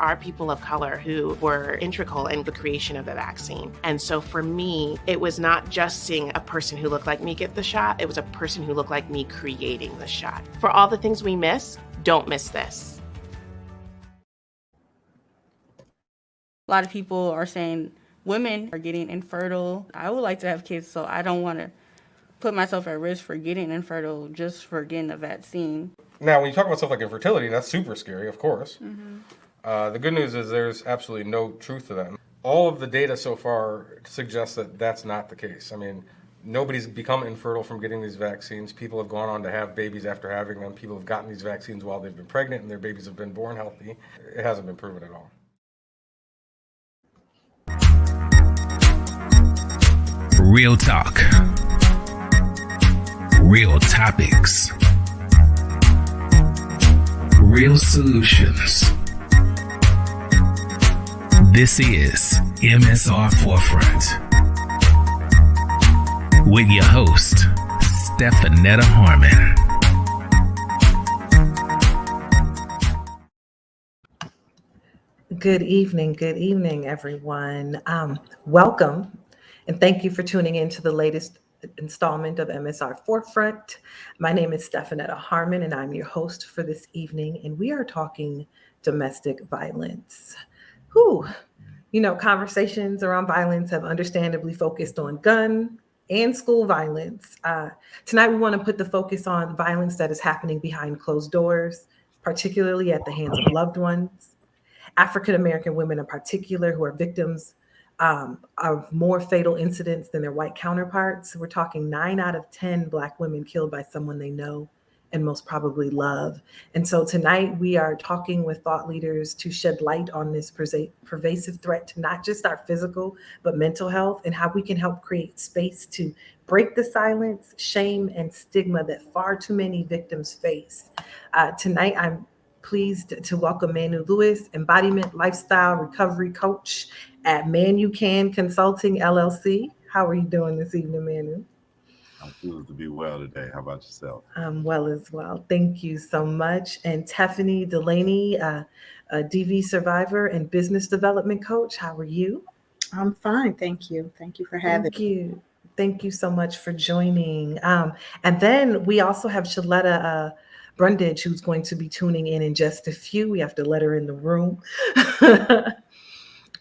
are people of color who were integral in the creation of the vaccine. And so for me, it was not just seeing a person who looked like me get the shot, it was a person who looked like me creating the shot. For all the things we miss, don't miss this. A lot of people are saying women are getting infertile. I would like to have kids, so I don't want to put myself at risk for getting infertile just for getting a vaccine. Now, when you talk about stuff like infertility, that's super scary, of course. The good news is there's absolutely no truth to that. All of the data so far suggests that that's not the case. I mean, nobody's become infertile from getting these vaccines. People have gone on to have babies after having them. People have gotten these vaccines while they've been pregnant and their babies have been born healthy. It hasn't been proven at all. Real talk. Real topics. Real solutions. This is MSR Forefront with your host, Stephenetta Harmon. Good evening, everyone. Welcome, and thank you for tuning in to the latest installment of MSR Forefront. My name is Stephenetta Harmon, and I'm your host for this evening, and we are talking domestic violence. Conversations around violence have understandably focused on gun and school violence. Tonight, we want to put the focus on violence that is happening behind closed doors, particularly at the hands of loved ones. African-American women in particular who are victims of more fatal incidents than their white counterparts. We're talking 9 out of 10 Black women killed by someone they know and most probably love. And so tonight we are talking with thought leaders to shed light on this pervasive threat to not just our physical, but mental health, and how we can help create space to break the silence, shame, and stigma that far too many victims face. Tonight, I'm pleased to welcome Manu Lewis, Embodiment Lifestyle Recovery Coach at ManUcan Consulting, LLC. How are you doing this evening, Manu? I'm pleased to be well today. How about yourself? I'm well as well. Thank you so much. And Tiffany Delaney, a DV survivor and business development coach. How are you? I'm fine. Thank you. Thank you for having me. Thank you so much for joining. And then we also have Sheletta Brundidge, who's going to be tuning in just a few. We have to let her in the room.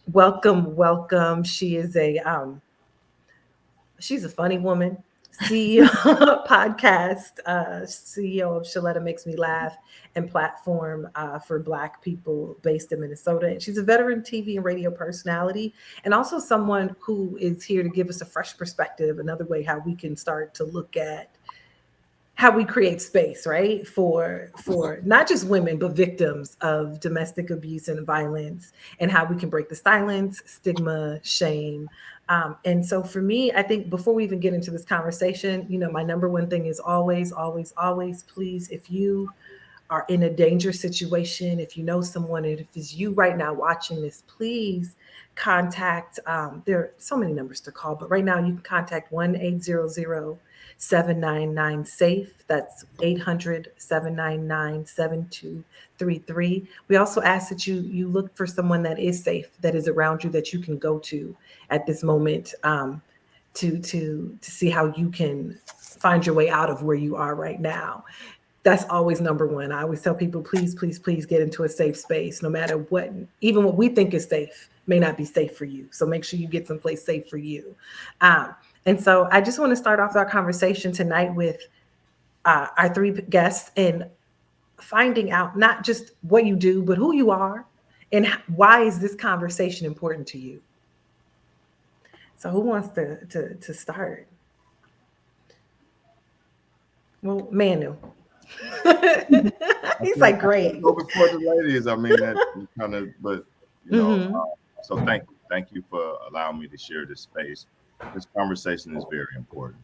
Welcome. She is she's a funny woman. CEO podcast, CEO of Sheletta Makes Me Laugh, and platform for Black people based in Minnesota. And she's a veteran TV and radio personality, and also someone who is here to give us a fresh perspective, another way how we can start to look at how we create space, right, for not just women, but victims of domestic abuse and violence, and how we can break the silence, stigma, shame. And so for me, I think before we even get into this conversation, my number one thing is always, please, if you are in a dangerous situation, if you know someone, and if it's you right now watching this, please contact, there are so many numbers to call, but right now you can contact 1-800-799-SAFE. That's 800-799-7233. We also ask that you look for someone that is safe, that is around you, that you can go to at this moment to see how you can find your way out of where you are right now. That's always number one. I always tell people, please get into a safe space, no matter what, even what we think is safe may not be safe for you. So make sure you get someplace safe for you. And so I just want to start off our conversation tonight with our 3 guests and finding out not just what you do, but who you are and why is this conversation important to you? So who wants to start? Well, Manu. He's like, great. Go before the ladies. I mean, that kind of, but so thank you for allowing me to share this space. This conversation is very important.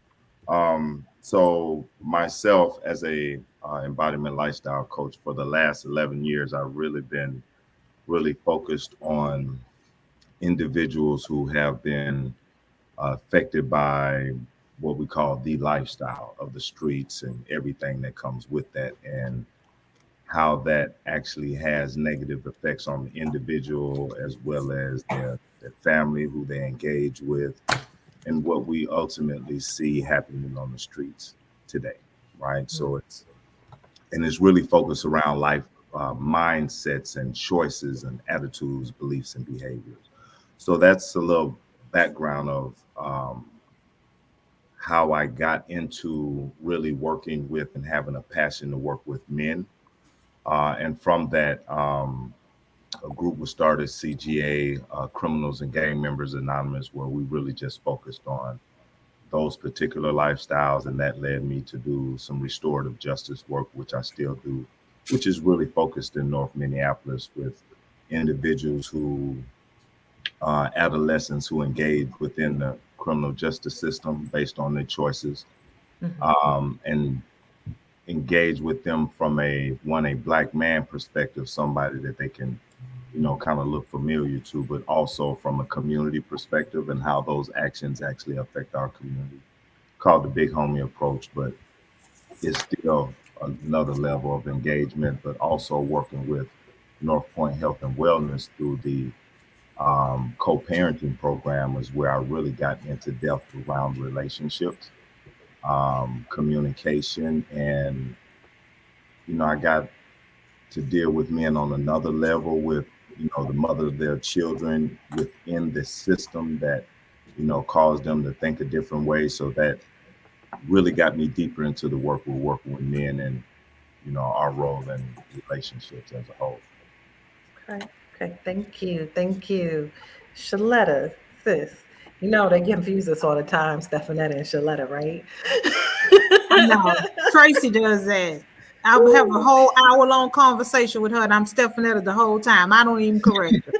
So myself, as a embodiment lifestyle coach for the last 11 years, I've really been focused on individuals who have been affected by what we call the lifestyle of the streets and everything that comes with that, and how that actually has negative effects on the individual as well as their family, who they engage with, and what we ultimately see happening on the streets today, right? So it's really focused around life mindsets and choices and attitudes, beliefs, and behaviors. So that's a little background of how I got into really working with and having a passion to work with men. And from that, a group was started, CGA, Criminals and Gang Members Anonymous, where we really just focused on those particular lifestyles. And that led me to do some restorative justice work, which I still do, which is really focused in North Minneapolis with individuals who, adolescents who engage within the criminal justice system based on their choices, and engage with them from a Black man perspective, somebody that they can, kind of look familiar to, but also from a community perspective and how those actions actually affect our community, called the Big Homie approach. But it's still another level of engagement, but also working with North Point Health and Wellness through the co-parenting program is where I really got into depth around relationships, communication, and I got to deal with men on another level with the mother of their children within the system that caused them to think a different way. So that really got me deeper into the work we're working with men and our role in relationships as a whole. Okay, thank you. Sheletta, sis, they confuse us all the time, Stephenetta and Sheletta, right? I know. Tracy does that. I would have a whole hour-long conversation with her, and I'm Stephenetta the whole time. I don't even correct her.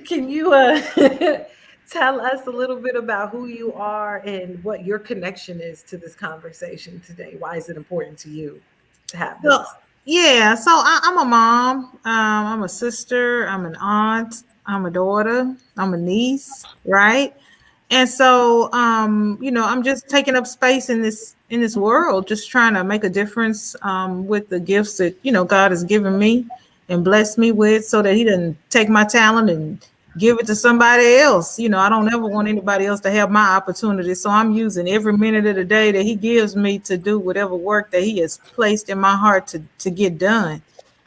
Can you tell us a little bit about who you are and what your connection is to this conversation today? Why is it important to you to have this? Yeah, so I'm a mom, I'm a sister, I'm an aunt, I'm a daughter, I'm a niece, right? And so, I'm just taking up space in this world, just trying to make a difference with the gifts that, God has given me and blessed me with, so that he doesn't take my talent and give it to somebody else. I don't ever want anybody else to have my opportunity. So I'm using every minute of the day that he gives me to do whatever work that he has placed in my heart to get done.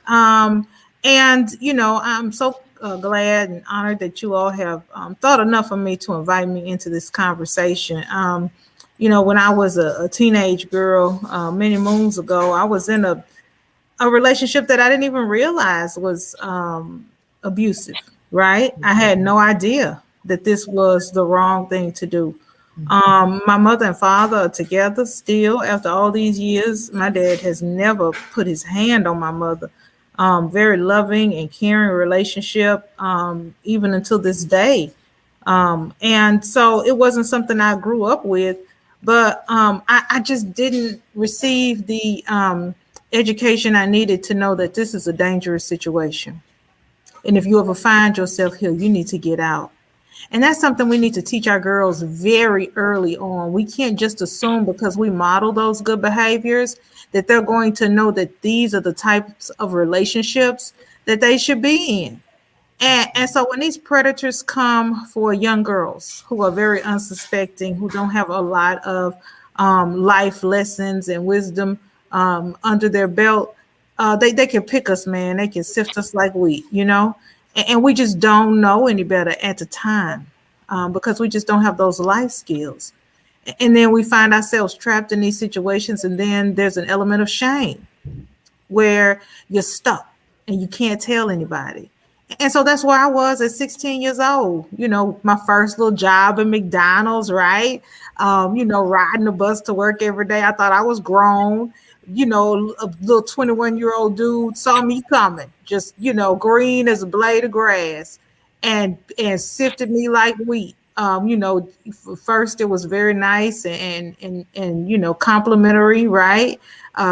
And, I'm so glad and honored that you all have thought enough of me to invite me into this conversation. When I was a teenage girl many moons ago, I was in a relationship that I didn't even realize was abusive, right? I had no idea that this was the wrong thing to do. My mother and father are together still after all these years. My dad has never put his hand on my mother. Very loving and caring relationship, even until this day. And so it wasn't something I grew up with, but I just didn't receive the education I needed to know that this is a dangerous situation. And if you ever find yourself here, you need to get out. And that's something we need to teach our girls very early on. We can't just assume because we model those good behaviors that they're going to know that these are the types of relationships that they should be in. And so when these predators come for young girls who are very unsuspecting, who don't have a lot of life lessons and wisdom under their belt, they can pick us, man. They can sift us like wheat, and we just don't know any better at the time because we just don't have those life skills. And then we find ourselves trapped in these situations. And then there's an element of shame where you're stuck and you can't tell anybody. And so that's where I was at 16 years old, my first little job at McDonald's, right? Riding the bus to work every day. I thought I was grown. A little 21-year-old dude saw me coming, just, green as a blade of grass, and sifted me like wheat. First it was very nice and complimentary, right?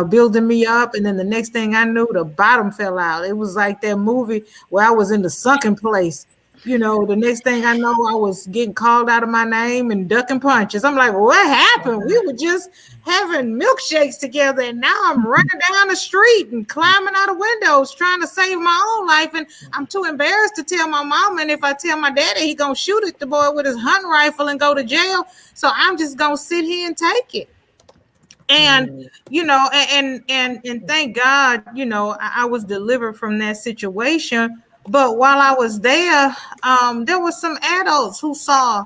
Building me up. And then the next thing I knew, the bottom fell out. It was like that movie where I was in the sunken place, the next thing I know, I was getting called out of my name and ducking punches. I'm like, what happened? We were just having milkshakes together, and now I'm running down the street and climbing out of windows trying to save my own life. And I'm too embarrassed to tell my mom. And if I tell my daddy, he gonna shoot at the boy with his hunting rifle and go to jail. So I'm just gonna sit here and take it. And and thank God, I was delivered from that situation. But while I was there, there were some adults who saw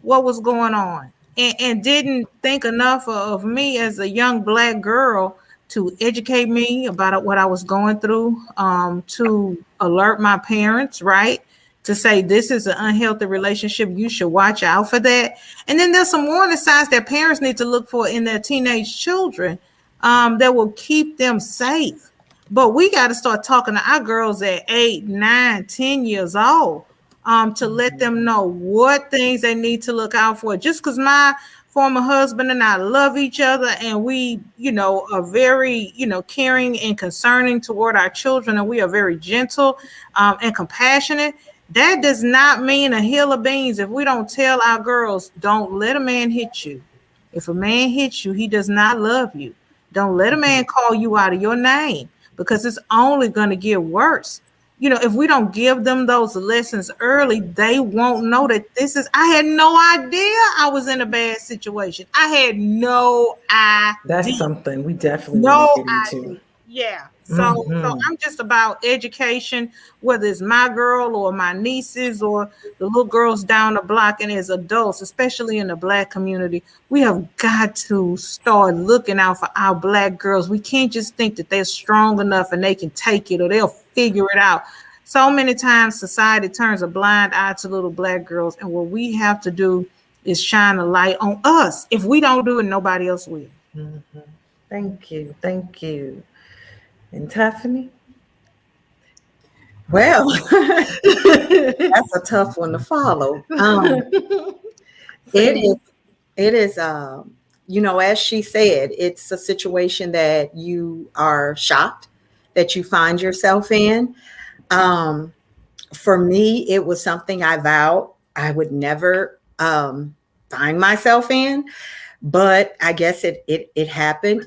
what was going on and didn't think enough of me as a young Black girl to educate me about what I was going through, to alert my parents, right? To say this is an unhealthy relationship, you should watch out for that. And then there's some warning signs that parents need to look for in their teenage children that will keep them safe. But we got to start talking to our girls at 8, 9, 10 years old to let them know what things they need to look out for. Just because my former husband and I love each other and we, are very, caring and concerning toward our children, and we are very gentle and compassionate, that does not mean a hill of beans if we don't tell our girls, don't let a man hit you. If a man hits you, he does not love you. Don't let a man call you out of your name, because it's only going to get worse. If we don't give them those lessons early, they won't know that I had no idea I was in a bad situation. I had no idea. That's something we definitely want to get into. Yeah. So I'm just about education, whether it's my girl or my nieces or the little girls down the block, and as adults, especially in the Black community, we have got to start looking out for our Black girls. We can't just think that they're strong enough and they can take it or they'll figure it out. So many times society turns a blind eye to little Black girls, and what we have to do is shine a light on us. If we don't do it, nobody else will. Mm-hmm. Thank you. And Tiffany? Well, that's a tough one to follow. It is, as she said, it's a situation that you are shocked that you find yourself in. For me, it was something I vowed I would never find myself in. But I guess it happened,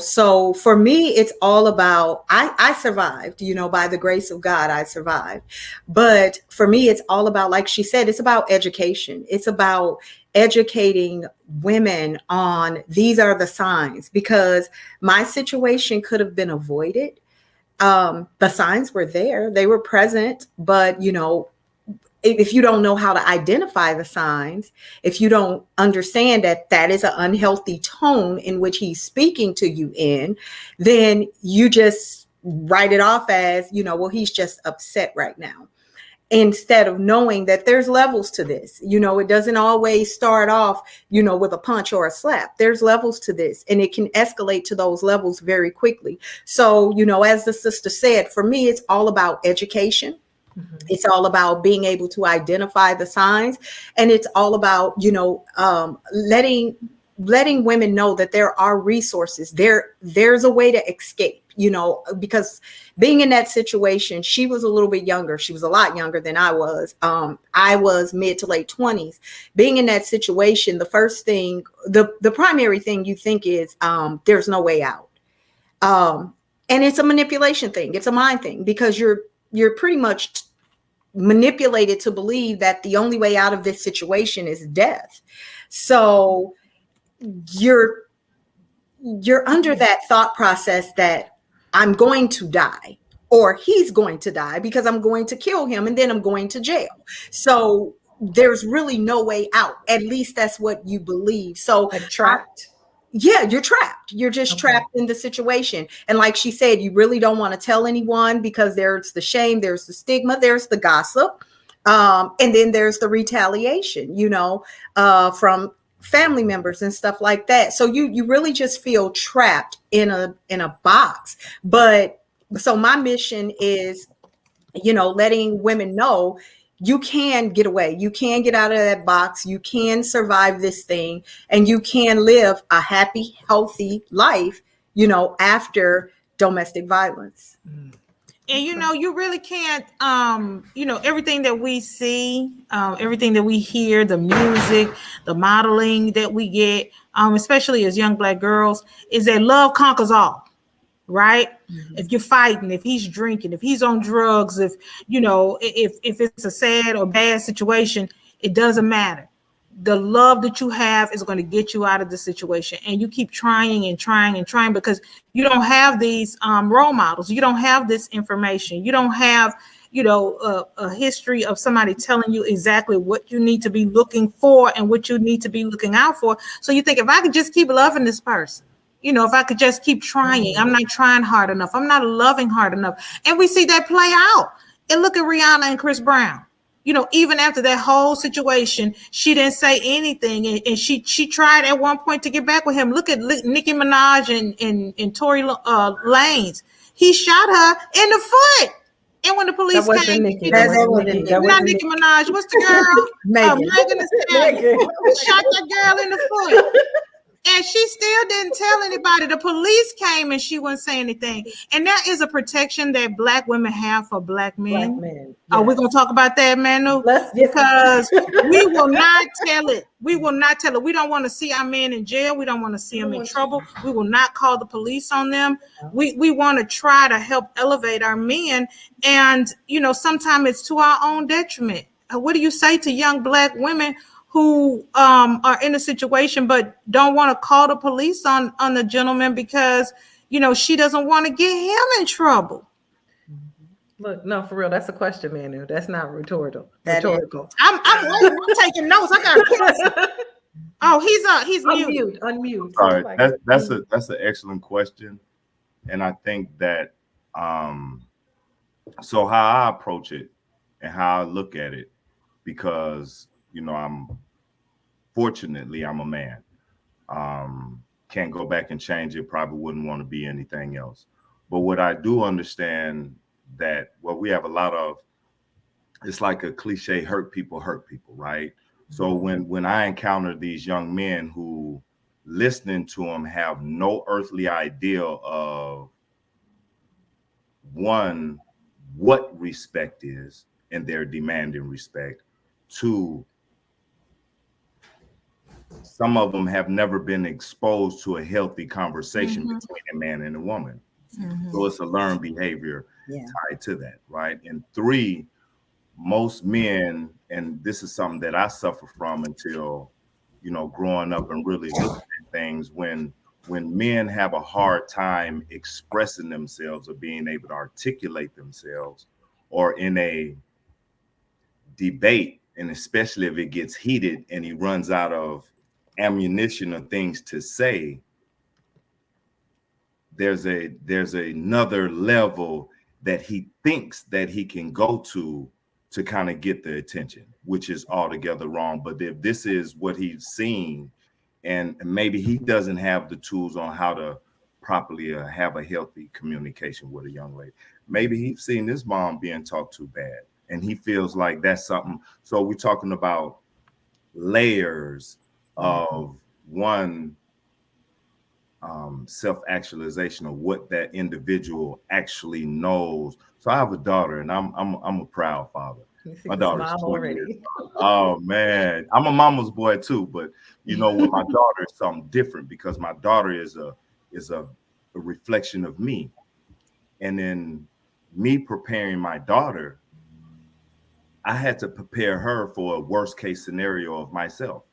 So for me, it's all about, I survived, by the grace of God, I survived. But for me, it's all about, like she said, it's about education. It's about educating women on these are the signs, because my situation could have been avoided. The signs were there, they were present, but if you don't know how to identify the signs, if you don't understand that is an unhealthy tone in which he's speaking to you in, then you just write it off as, well, he's just upset right now. Instead of knowing that there's levels to this, it doesn't always start off, with a punch or a slap. There's levels to this, and it can escalate to those levels very quickly. So, as the sister said, for me, it's all about education. It's all about being able to identify the signs, and it's all about, letting women know that there are resources. There's a way to escape, because being in that situation, she was a little bit younger. She was a lot younger than I was. I was mid to late 20s. Being in that situation, the first thing, the primary thing you think is there's no way out. And it's a manipulation thing. It's a mind thing, because you're pretty much manipulated to believe that the only way out of this situation is death. So you're under that thought process that I'm going to die, or he's going to die, because I'm going to kill him and then I'm going to jail. So there's really no way out. At least that's what you believe. So like trapped. Yeah, you're trapped. You're just trapped in the situation. And like she said, you really don't want to tell anyone, because there's the shame, there's the stigma, there's the gossip. And then there's the retaliation, from family members and stuff like that. So you really just feel trapped in a box. But so my mission is, letting women know you can get away. You can get out of that box. You can survive this thing, and you can live a happy, healthy life, after domestic violence. And you really can't, everything that we see, everything that we hear, the music, the modeling that we get, especially as young Black girls, is that love conquers all, right? Mm-hmm. If you're fighting, if he's drinking, if he's on drugs, if it's a sad or bad situation, it doesn't matter. The love that you have is going to get you out of the situation, and you keep trying and trying and trying because you don't have these role models. You don't have this information. You don't have, a history of somebody telling you exactly what you need to be looking for and what you need to be looking out for. So you think, if I could just keep loving this person, if I could just keep trying, I'm not trying hard enough. I'm not loving hard enough. And we see that play out. And look at Rihanna and Chris Brown. Even after that whole situation, she didn't say anything, and she tried at one point to get back with him. Look at Nicki Minaj and Tory Lanez. He shot her in the foot, and when the police came, not Nicki Minaj. What's the girl? Megan. He shot that girl in the foot. And she still didn't tell anybody. The police came and she wouldn't say anything. And that is a protection that Black women have for Black men. Yes. Are we going to talk about that, Manu? Because we will not tell it. We will not tell it. We don't want to see our men in jail. We don't want to see them in trouble. We will not call the police on them. We want to try to help elevate our men. And, sometimes it's to our own detriment. What do you say to young Black women who are in a situation but don't want to call the police on the gentleman because she doesn't want to get him in trouble? Look, no, for real, that's a question, Manu. That's not rhetorical. I'm taking notes. I got. Oh, he's mute. Unmute. All right, that's an excellent question, and I think that so how I approach it and how I look at it, because fortunately, I'm a man. Can't go back and change it. Probably wouldn't want to be anything else. But what I do understand that, we have a lot of, it's like a cliche, hurt people, right? So when I encounter these young men who, listening to them, have no earthly idea of, one, what respect is, and they're demanding respect. Two, some of them have never been exposed to a healthy conversation between a man and a woman. So it's a learned behavior tied to that, right? And three, most men, and this is something that I suffer from until, growing up and really looking at things, when men have a hard time expressing themselves or being able to articulate themselves, or in a debate, and especially if it gets heated and he runs out of ammunition or things to say, there's another level that he thinks that he can go to kind of get the attention, which is altogether wrong. But if this is what he's seen, and maybe he doesn't have the tools on how to properly have a healthy communication with a young lady, maybe he's seen this mom being talked to bad, and he feels like that's something. So we're talking about layers of, one, self-actualization of what that individual actually knows. So I have a daughter, and I'm a proud father. My daughter's 20 years old. Oh man, I'm a mama's boy too, but with my daughter is something different, because my daughter is a reflection of me. And then me preparing my daughter, I had to prepare her for a worst case scenario of myself.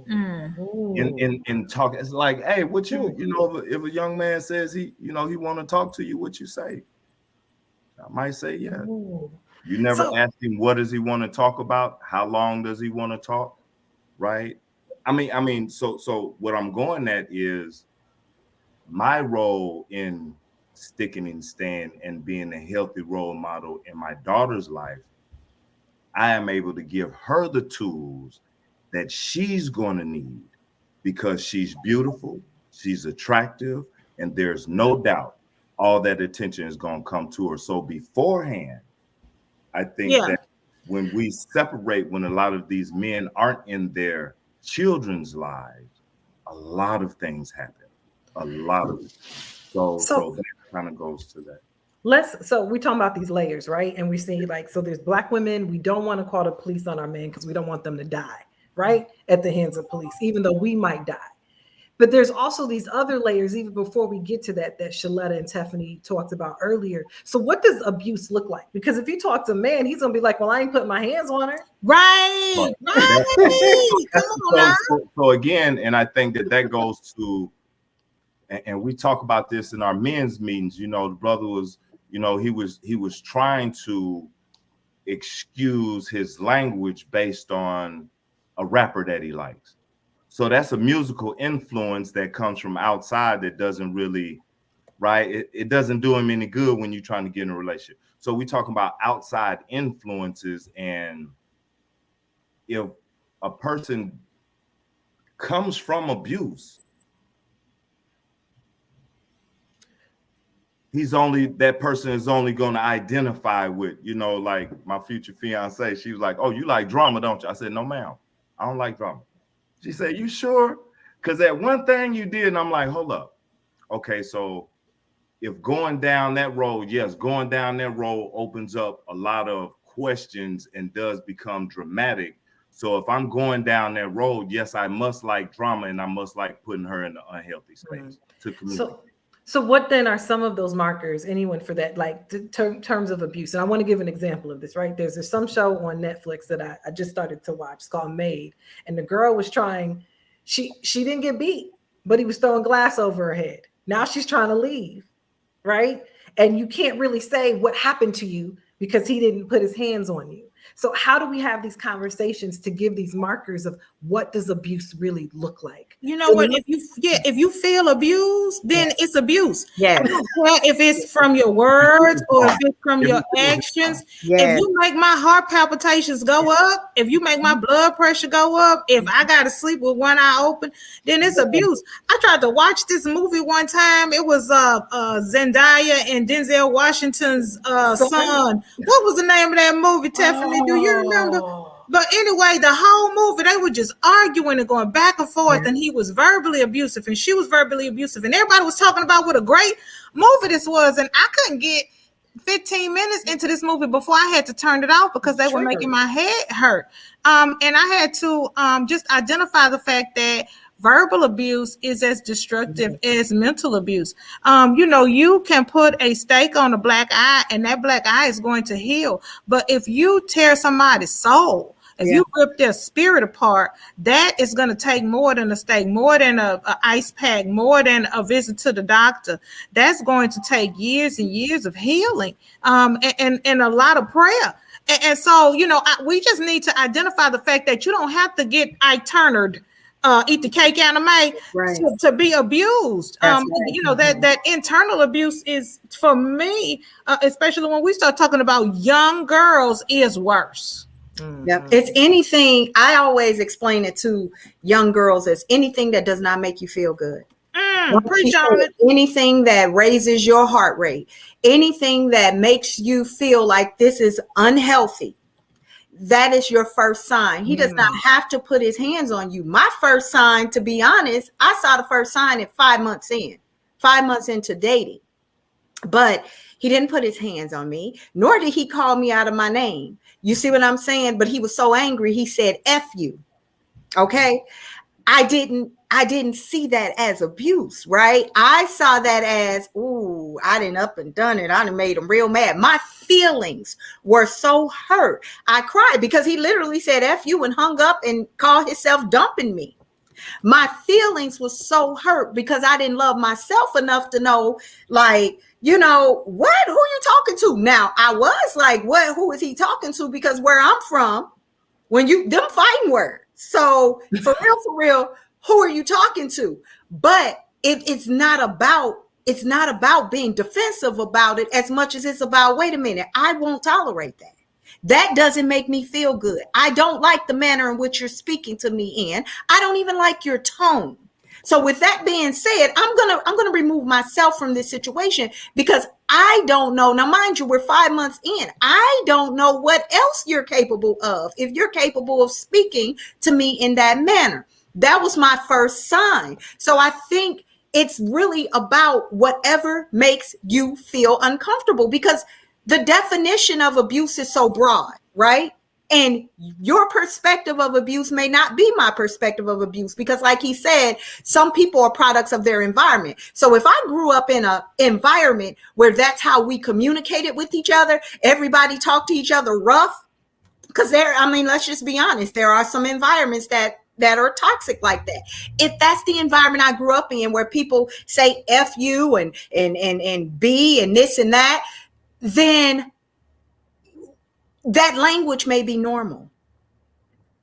In talking, it's like, hey, what you, if a young man says he want to talk to you, what you say? I might say, yeah. You never ask him, what does he want to talk about? How long does he want to talk? Right? I mean, so what I'm going at is my role in sticking and staying and being a healthy role model in my daughter's life. I am able to give her the tools that she's going to need, because she's beautiful, she's attractive, and there's no doubt all that attention is going to come to her. So beforehand, I think that when we separate, when a lot of these men aren't in their children's lives, a lot of things happen. A lot of it. So that's kind of goes to that. So we're talking about these layers, right? And we see like, so there's Black women, we don't want to call the police on our men because we don't want them to die, right? At the hands of police, even though we might die. But there's also these other layers, even before we get to that Sheletta and Tiffany talked about earlier. So what does abuse look like? Because if you talk to a man, he's going to be like, well, I ain't putting my hands on her. Right. Come on now. So again, and I think that goes to, and we talk about this in our men's meetings, you know, the brother was, you know, he was trying to excuse his language based on a rapper that he likes. So that's a musical influence that comes from outside that doesn't really, right? It doesn't do him any good when you're trying to get in a relationship. So we talking about outside influences, and if a person comes from abuse, that person is only going to identify with, you know, like my future fiance, she was like, oh, you like drama, don't you? I said, no, ma'am, I don't like drama. She said, you sure? Because that one thing you did, and I'm like, hold up. Okay, so if going down that road, yes, going down that road opens up a lot of questions and does become dramatic. So if I'm going down that road, yes, I must like drama, and I must like putting her in an unhealthy space to communicate. So what then are some of those markers, anyone for that, like terms of abuse? And I want to give an example of this, right? There's some show on Netflix that I just started to watch. It's called Made. And the girl was trying, she didn't get beat, but he was throwing glass over her head. Now she's trying to leave, right? And you can't really say what happened to you because he didn't put his hands on you. So how do we have these conversations to give these markers of what does abuse really look like? You know what? If you feel abused, then it's abuse. Yes. I don't care if it's from your words or if it's from your actions. Yes. If you make my heart palpitations go up, if you make my blood pressure go up, if I gotta sleep with one eye open, then it's abuse. I tried to watch this movie one time. It was Zendaya and Denzel Washington's son. What was the name of that movie, Tiffany? Do you remember? But anyway, the whole movie, they were just arguing and going back and forth, and he was verbally abusive and she was verbally abusive, and everybody was talking about what a great movie this was, and I couldn't get 15 minutes into this movie before I had to turn it off because they were making my head hurt. And I had to just identify the fact that verbal abuse is as destructive as mental abuse. You know, you can put a stake on a black eye and that black eye is going to heal. But if you tear somebody's soul, if you rip their spirit apart, that is going to take more than a stake, more than a ice pack, more than a visit to the doctor. That's going to take years and years of healing and a lot of prayer. And so, you know, we just need to identify the fact that you don't have to get Ike Turnered, eat the cake anime to be abused. You know, that internal abuse is, for me, especially when we start talking about young girls, is worse. Yep. It's anything. I always explain it to young girls as anything that does not make you feel good. Anything that raises your heart rate, anything that makes you feel like this is unhealthy. That is your first sign. He does not have to put his hands on you. My first sign, to be honest, I saw the first sign at 5 months into dating. But he didn't put his hands on me, nor did he call me out of my name. You see what I'm saying? But he was so angry, he said, F you. Okay. I didn't see that as abuse, right? I saw that as, ooh, I done up and done it. I done made him real mad. My feelings were so hurt. I cried because he literally said F you and hung up and called himself dumping me. My feelings were so hurt because I didn't love myself enough to know, like, you know, what? Who you talking to? Now, I was like, what? Who is he talking to? Because where I'm from, them fighting words. So for real, who are you talking to? But it's not about being defensive about it as much as it's about, wait a minute, I won't tolerate that. That doesn't make me feel good. I don't like the manner in which you're speaking to me in. I don't even like your tone. So with that being said, I'm gonna remove myself from this situation because I don't know. Now, mind you, we're 5 months in. I don't know what else you're capable of. If you're capable of speaking to me in that manner, that was my first sign. So I think it's really about whatever makes you feel uncomfortable, because the definition of abuse is so broad, right? And your perspective of abuse may not be my perspective of abuse, because like he said, some people are products of their environment. So if I grew up in an environment where that's how we communicated with each other, everybody talked to each other rough, because let's just be honest, there are some environments that are toxic like that. If that's the environment I grew up in, where people say F you and B and this and that, then that language may be normal.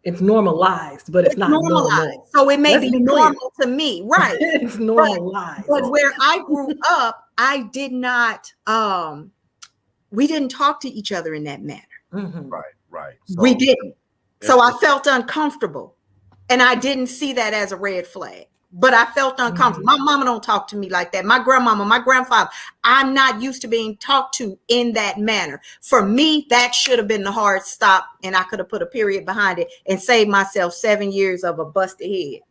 It's normalized, but it's not normal. So it may be normal to me, right? It's normalized. But where I grew up, I did not, we didn't talk to each other in that manner. Mm-hmm. Right. So, we didn't. So I felt uncomfortable, and I didn't see that as a red flag, but I felt uncomfortable. My mama don't talk to me like that. My grandmama, my grandfather, I'm not used to being talked to in that manner. For me, that should have been the hard stop, and I could have put a period behind it and saved myself 7 years of a busted head.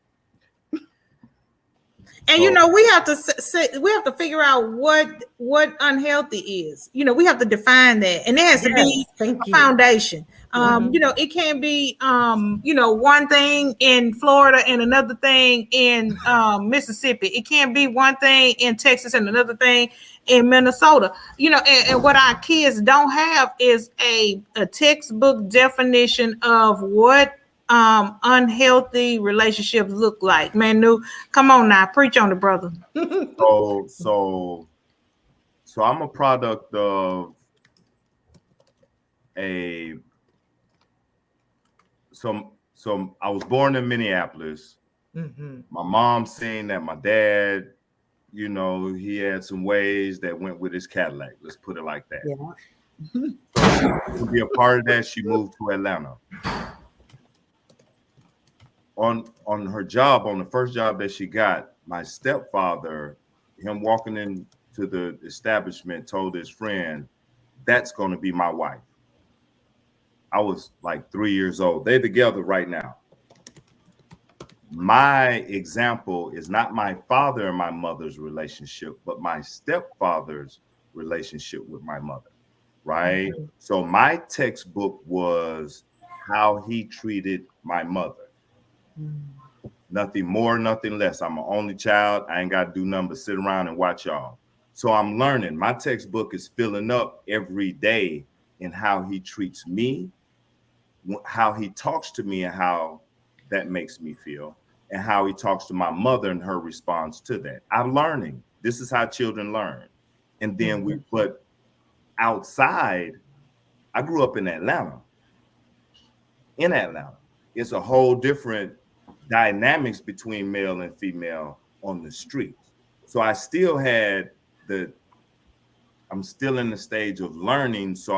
And we have to figure out what unhealthy is. We have to define that, and there has to be a foundation. It can't be one thing in Florida and another thing in Mississippi. It can't be one thing in Texas and another thing in Minnesota. And what our kids don't have is a textbook definition of what unhealthy relationships look like. Manu, come on now, preach on the brother. So I'm a product of so I was born in Minneapolis. Mm-hmm. My mom seen that my dad, he had some ways that went with his Cadillac. Let's put it like that. Yeah. So to be a part of that, she moved to Atlanta. On her job, on the first job that she got, my stepfather, him walking into the establishment, told his friend, "That's going to be my wife." I was like 3 years old. They're together right now. My example is not my father and my mother's relationship, but my stepfather's relationship with my mother, right? Mm-hmm. So my textbook was how he treated my mother. Nothing more, nothing less. I'm an only child. I ain't got to do nothing but sit around and watch y'all. So I'm learning. My textbook is filling up every day in how he treats me, how he talks to me, and how that makes me feel, and how he talks to my mother and her response to that. I'm learning. This is how children learn. And then we put outside. I grew up in Atlanta. It's a whole different dynamics between male and female on the streets. So I still had I'm still in the stage of learning. So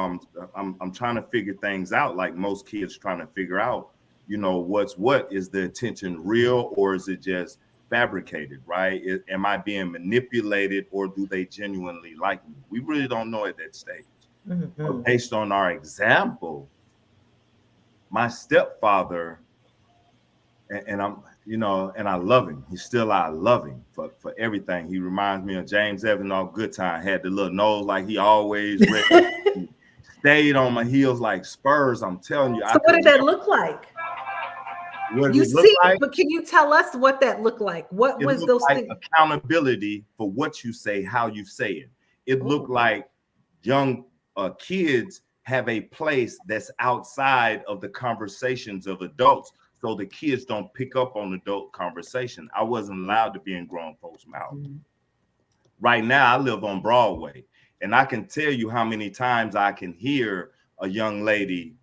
I'm trying to figure things out, like most kids trying to figure out, what is the attention real, or is it just fabricated, right? Am I being manipulated, or do they genuinely like me? We really don't know at that stage. Mm-hmm. But based on our example, my stepfather, and I'm, and I love him. I love him for everything. He reminds me of James Evans off Good Time. Had the little nose like he always stayed on my heels like Spurs. I'm telling you. So what did that look like? But can you tell us what that looked like? What was those things? Accountability for what you say, how you say it. It looked like young kids have a place that's outside of the conversations of adults, so the kids don't pick up on adult conversation. I wasn't allowed to be in grown folks' mouth. Mm-hmm. Right now, I live on Broadway, and I can tell you how many times I can hear a young lady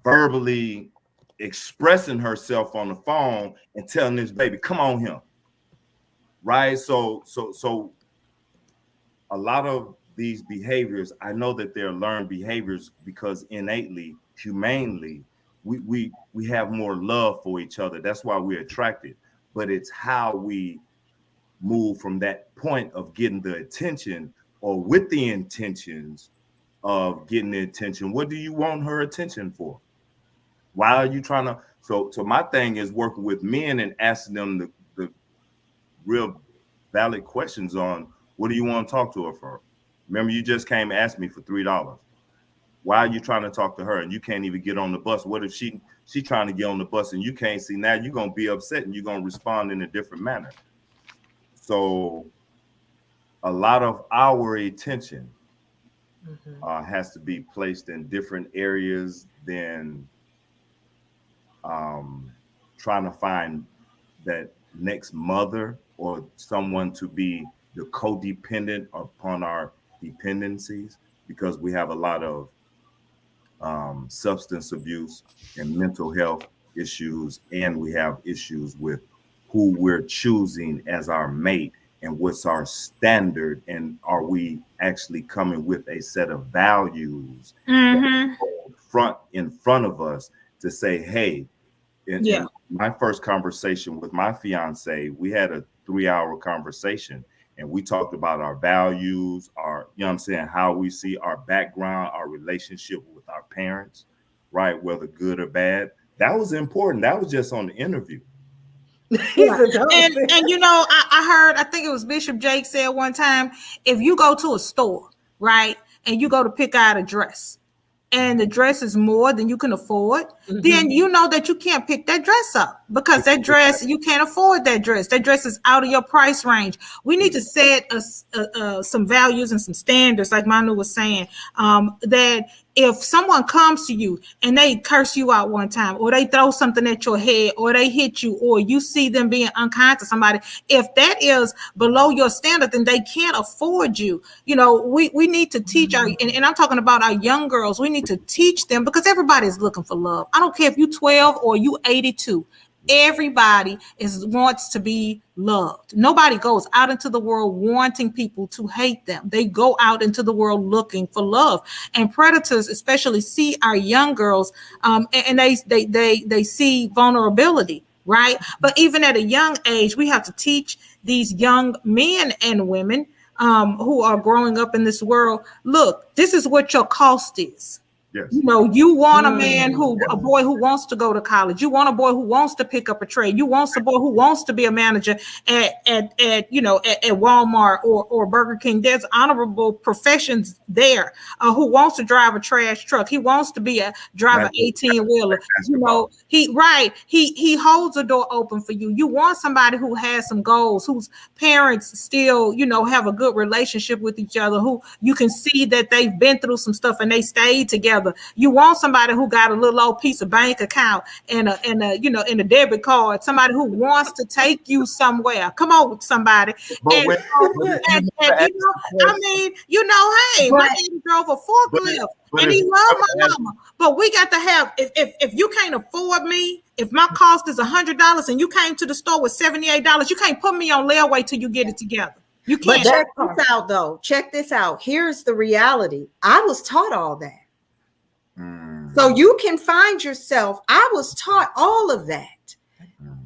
verbally expressing herself on the phone and telling this baby, "Come on here." Right? So a lot of these behaviors, I know that they're learned behaviors because innately, humanely, we have more love for each other. That's why we're attracted. But it's how we move from that point of getting the attention, or with the intentions of getting the attention. What do you want her attention for? Why are you trying to? So my thing is working with men and asking them the real valid questions on what do you want to talk to her for? Remember, you just came and asked me for $3. Why are you trying to talk to her and you can't even get on the bus? What if she trying to get on the bus and you can't see? Now you're going to be upset and you're going to respond in a different manner. So a lot of our attention has to be placed in different areas than trying to find that next mother or someone to be the codependent upon our dependencies, because we have a lot of substance abuse and mental health issues, and we have issues with who we're choosing as our mate and what's our standard, and are we actually coming with a set of values in front of us to say, hey, in my first conversation with my fiance, we had a 3-hour conversation and we talked about our values, our, you know what I'm saying, how we see our background, our relationship with our parents, right? Whether good or bad. That was important. That was just on the interview. And you know, I heard, I think it was Bishop Jake said one time, if you go to a store, right, and you go to pick out a dress, and the dress is more than you can afford, then you know that you can't pick that dress up, because that dress, you can't afford that dress. That dress is out of your price range. We need to set some values and some standards, like Manu was saying, that if someone comes to you and they curse you out one time, or they throw something at your head, or they hit you, or you see them being unkind to somebody, if that is below your standard, then they can't afford you. You know, we need to teach our, and I'm talking about our young girls, we need to teach them, because everybody's looking for love. I don't care if you're 12 or you 82. Everybody wants to be loved. Nobody goes out into the world wanting people to hate them. They go out into the world looking for love. And predators especially see our young girls, and they see vulnerability, right? But even at a young age, we have to teach these young men and women who are growing up in this world, look, this is what your cost is. Yes. You know, you want a man a boy who wants to go to college. You want a boy who wants to pick up a trade. You want a boy who wants to be a manager at Walmart or Burger King. There's honorable professions there. Who wants to drive a trash truck? He wants to be drive an 18-wheeler. You know, he holds the door open for you. You want somebody who has some goals, whose parents still, you know, have a good relationship with each other, who you can see that they've been through some stuff and they stayed together. You want somebody who got a little old piece of bank account and a debit card, somebody who wants to take you somewhere. Come on, somebody. Hey, my daddy drove a forklift and he loved my mama. But we got to have, if you can't afford me, if my cost is $100 and you came to the store with $78, you can't put me on layaway till you get it together. You can't. But check this out, though. Check this out. Here's the reality. I was taught all that. So you can find yourself. I was taught all of that.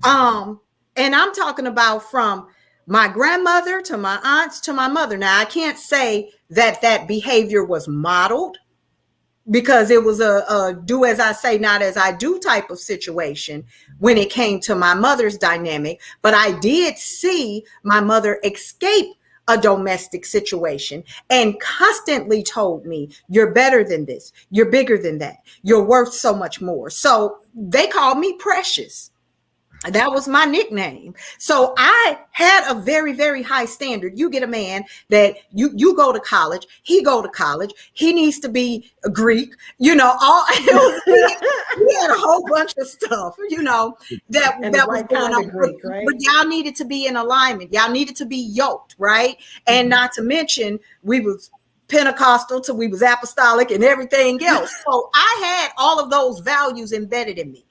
And I'm talking about from my grandmother to my aunts to my mother. Now, I can't say that behavior was modeled, because it was a do as I say, not as I do type of situation when it came to my mother's dynamic. But I did see my mother escape a domestic situation and constantly told me, you're better than this. You're bigger than that. You're worth so much more. So they called me Precious. That was my nickname. So I had a very, very high standard. You get a man that you go to college, he go to college, he needs to be Greek, you know, he had a whole bunch of stuff, you know, that was going on. Greek, right? But y'all needed to be in alignment. Y'all needed to be yoked, right? And not to mention, we was Pentecostal till we was apostolic and everything else. So I had all of those values embedded in me.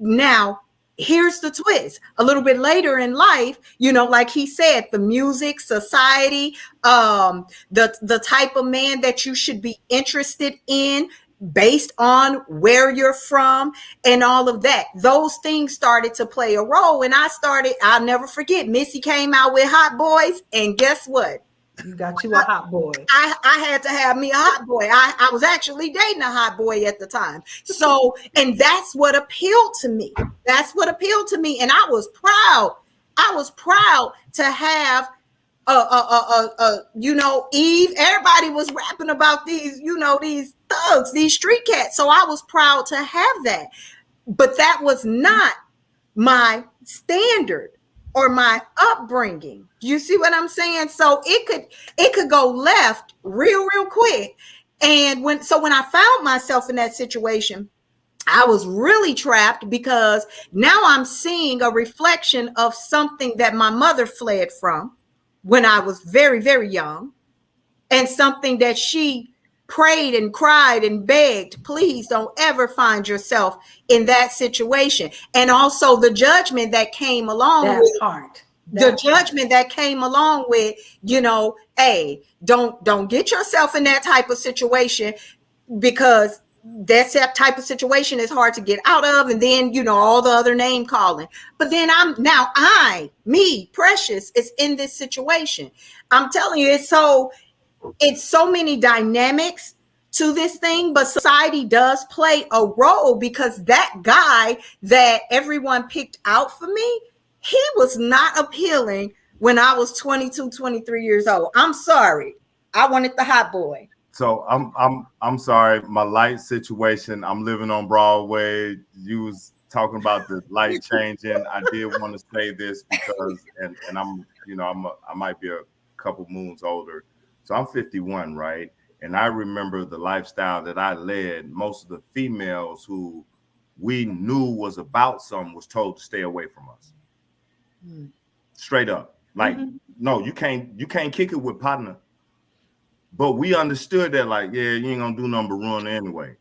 Now, here's the twist. A little bit later in life, you know, like he said, the music, society, the type of man that you should be interested in based on where you're from and all of that. Those things started to play a role. And I'll never forget, Missy came out with Hot Boys. And guess what? You got you a hot boy. I had to have me a hot boy. I was actually dating a hot boy at the time. So, and that's what appealed to me. That's what appealed to me. And I was proud. I was proud to have Eve, everybody was rapping about these, these thugs, these street cats. So I was proud to have that. But that was not my standard or my upbringing. You see what I'm saying? So it could go left real quick. And when I found myself in that situation, I was really trapped, because now I'm seeing a reflection of something that my mother fled from when I was very, very young, and something that she prayed and cried and begged, please don't ever find yourself in that situation. And also the judgment that came along that came along with, hey, don't get yourself in that type of situation, because that type of situation is hard to get out of. And then, all the other name calling. But then Precious, is in this situation. I'm telling you, it's so many dynamics to this thing, but society does play a role, because that guy that everyone picked out for me, he was not appealing when I was 22, 23 years old. I'm sorry. I wanted the hot boy. So I'm sorry, my light situation. I'm living on Broadway. You was talking about the light changing. I did want to say this because, and I'm, I might be a couple moons older. So I'm 51, right? And I remember the lifestyle that I led. Most of the females who we knew was about something was told to stay away from us. Straight up. Like, no, you can't kick it with partner. But we understood that, like, yeah, you ain't gonna do nothing but run anyway.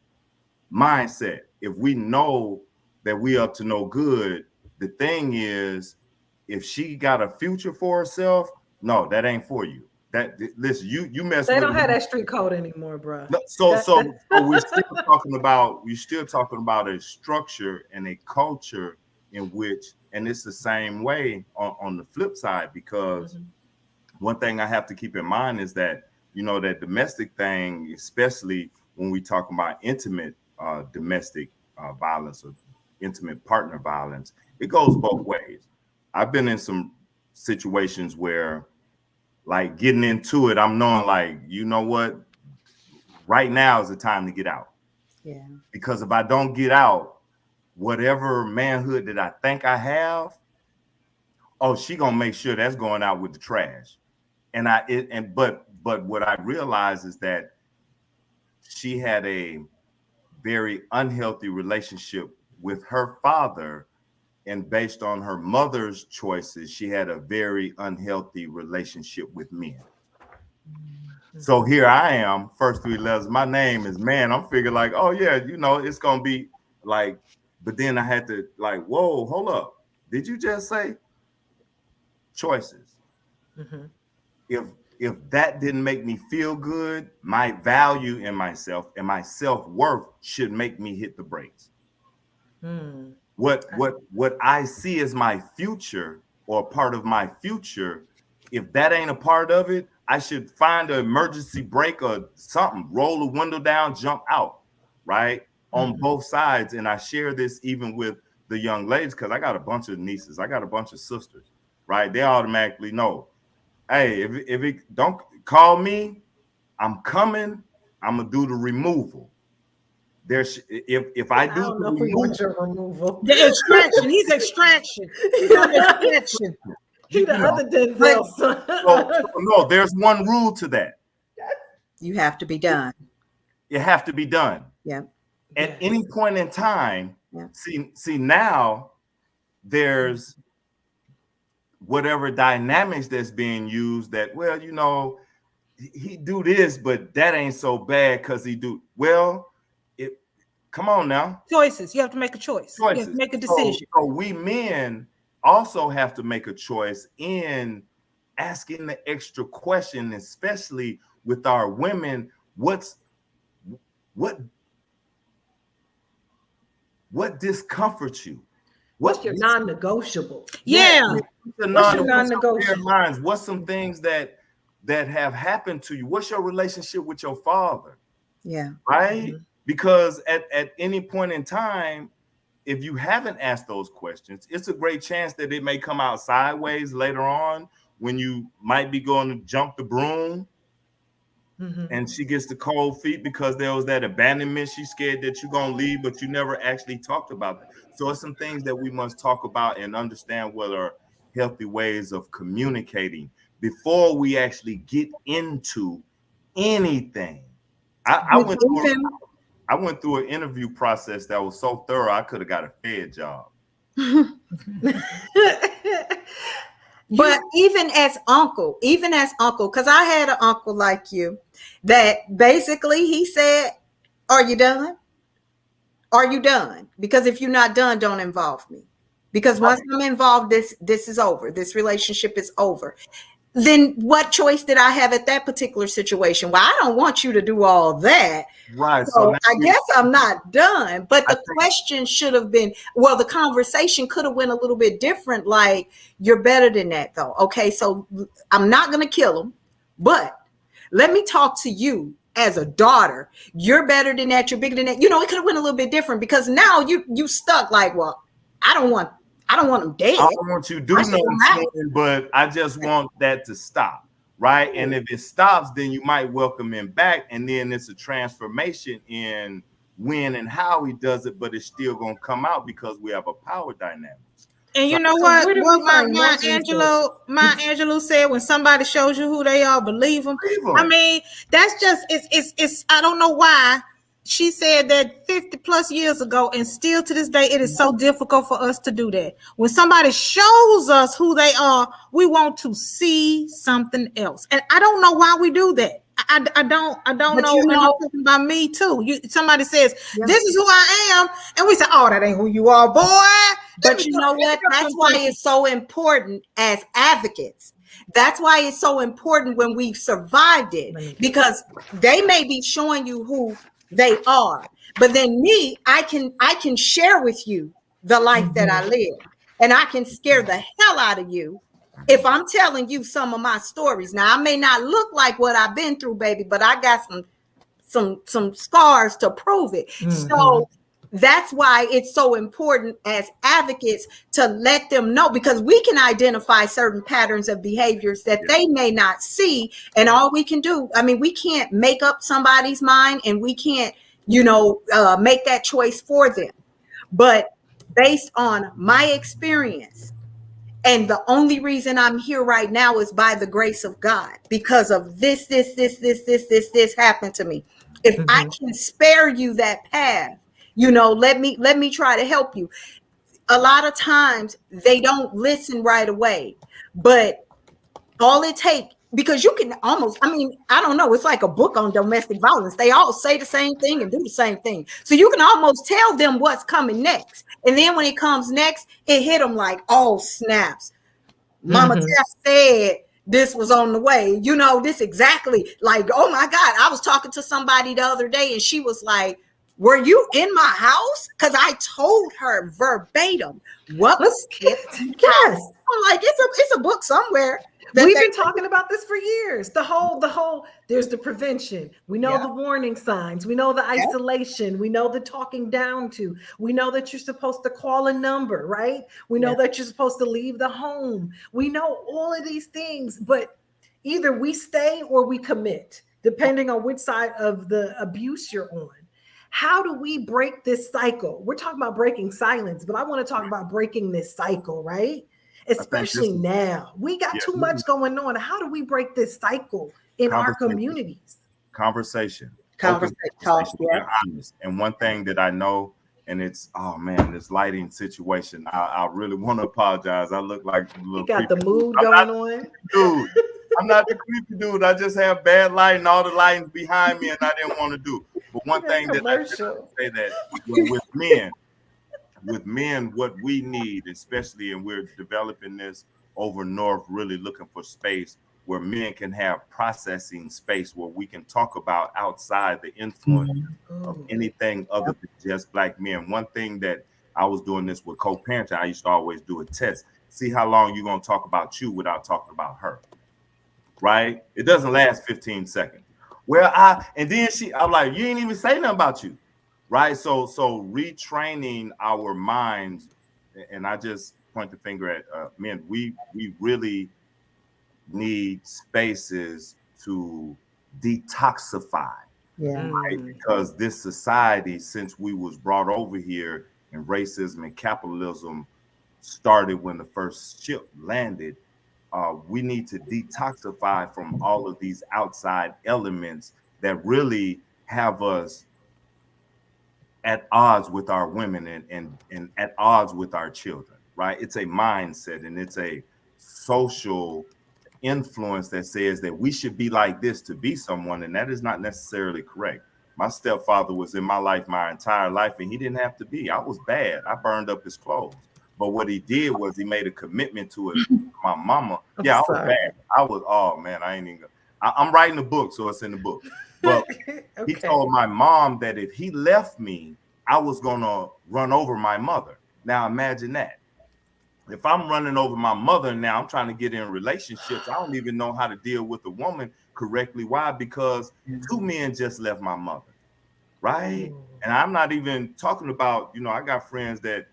Mindset. If we know that we up to no good, the thing is, if she got a future for herself, no, that ain't for you. Listen, you mess. They don't have that street code anymore, bro. So we're still talking about a structure and a culture in which, and it's the same way on the flip side, because one thing I have to keep in mind is that, that domestic thing, especially when we talk about intimate domestic violence or intimate partner violence, it goes both ways. I've been in some situations where, like, getting into it, I'm knowing, like, you know what, right now is the time to get out. Yeah. Because if I don't get out, whatever manhood that I think I have, she gonna make sure that's going out with the trash. But what I realized is that she had a very unhealthy relationship with her father, and based on her mother's choices, she had a very unhealthy relationship with men. So here I am, first three letters, my name is man. I'm figuring like, oh yeah, it's gonna be like, but then I had to like, whoa, hold up. Did you just say choices? If that didn't make me feel good, my value in myself and my self-worth should make me hit the brakes. What I see as my future or part of my future, if that ain't a part of it, I should find an emergency brake or something, roll the window down, jump out, right? On both sides. And I share this even with the young ladies, because I got a bunch of nieces, I got a bunch of sisters, right? They automatically know, hey, if it don't call me, I'm coming, I'm gonna do the removal. There's if I do the removal. The extraction. He's extraction. He's on extraction. He the other Denzel son. No, there's one rule to that. You have to be done. You have to be done. Yeah. At any point in time. Yeah. See now there's whatever dynamics that's being used that, well, he do this, but that ain't so bad because he do well. Come on now. Choices. You have to make a choice. You have to make a decision. So we men also have to make a choice in asking the extra question, especially with our women. What discomforts you? What's your non-negotiable? Yeah. What's your non-negotiable? What's some things that have happened to you? What's your relationship with your father? Yeah. Right? Because at any point in time, if you haven't asked those questions, it's a great chance that it may come out sideways later on when you might be going to jump the broom and she gets the cold feet because there was that abandonment. She's scared that you're going to leave, but you never actually talked about that. So it's some things that we must talk about and understand what are healthy ways of communicating before we actually get into anything. I went through an interview process that was so thorough, I could have got a Fed job. But even as uncle, because I had an uncle like you that basically he said, are you done? Are you done? Because if you're not done, don't involve me. Because once I'm involved, this is over. This relationship is over. Then what choice did I have at that particular situation? Well, I don't want you to do all that. Right. So I guess I'm not done. But the question should have been, well, the conversation could have went a little bit different. Like, you're better than that, though. Okay, so I'm not going to kill him, but let me talk to you as a daughter. You're better than that. You're bigger than that. You know, it could have went a little bit different because now you stuck like, well, I don't want him dead. I don't want you to do nothing, but I just want that to stop, right? And if it stops, then you might welcome him back, and then it's a transformation in when and how he does it, but it's still going to come out because we have a power dynamic. And you know what? What my Angelou said, when somebody shows you who they are, believe them. I mean, that's just it's. I don't know why. She said that 50 plus years ago, and still to this day, it is so difficult for us to do that. When somebody shows us who they are, we want to see something else. And I don't know why we do that. I don't know. I'm talking about me too. Somebody says, this is who I am. And we say, oh, that ain't who you are, boy. But you know what? That's why it's so important as advocates. That's why it's so important when we've survived it, because they may be showing you who they are, but then me, I can share with you the life that I live, and I can scare the hell out of you if I'm telling you some of my stories. Now, I may not look like what I've been through, baby, but I got some scars to prove it. So that's why it's so important as advocates to let them know, because we can identify certain patterns of behaviors that they may not see. And all we can do, I mean, we can't make up somebody's mind, and we can't, make that choice for them. But based on my experience, and the only reason I'm here right now is by the grace of God, because of this happened to me. If I can spare you that path, let me try to help you. A lot of times they don't listen right away, but all it takes, because you can almost, I don't know, it's like a book on domestic violence. They all say the same thing and do the same thing. So you can almost tell them what's coming next. And then when it comes next, it hit them like, oh, snaps. Mama Tess said this was on the way. This exactly, like, oh my God. I was talking to somebody the other day and she was like, were you in my house? Because I told her verbatim what was it. Yes. I'm like, it's a book somewhere. We've been talking about this for years. The whole, there's the prevention. We know the warning signs. We know the isolation. We know the talking down to. We know that you're supposed to call a number, right? We know that you're supposed to leave the home. We know all of these things, but either we stay or we commit, depending on which side of the abuse you're on. How do we break this cycle? We're talking about breaking silence, but I want to talk about breaking this cycle, right? Especially now. We got too much going on. How do we break this cycle in our communities? Conversation. Honest. And one thing that I know, and it's, oh man, this lighting situation, I really want to apologize. I look like a little, you got the mood going on. Dude, I'm not the creepy dude. I just have bad lighting, all the lighting's behind me, and I didn't want to do. But one thing that I say that with men, what we need, especially, and we're developing this over north, really looking for space where men can have processing space where we can talk about outside the influence of anything other than just Black men. One thing that I was doing this with co-parenting, I used to always do a test. See how long you're going to talk about you without talking about her, right? It doesn't last 15 seconds. Well, and then I'm like, you ain't even say nothing about you. Right. So retraining our minds, and I just point the finger at men. We really need spaces to detoxify. Yeah. Right? Because this society, since we was brought over here and racism and capitalism started when the first ship landed, we need to detoxify from all of these outside elements that really have us at odds with our women and at odds with our children, right? It's a mindset and it's a social influence that says that we should be like this to be someone, and that is not necessarily correct. My stepfather was in my life my entire life, and he didn't have to be. I was bad. I burned up his clothes. But what he did was he made a commitment to it. My mama, yeah, I was bad. I was, oh man, I ain't even. I'm writing a book, so it's in the book. But he told my mom that if he left me, I was gonna run over my mother. Now imagine that. If I'm running over my mother now, I'm trying to get in relationships. I don't even know how to deal with a woman correctly. Why? Because two men just left my mother, right? And I'm not even talking about, I got friends that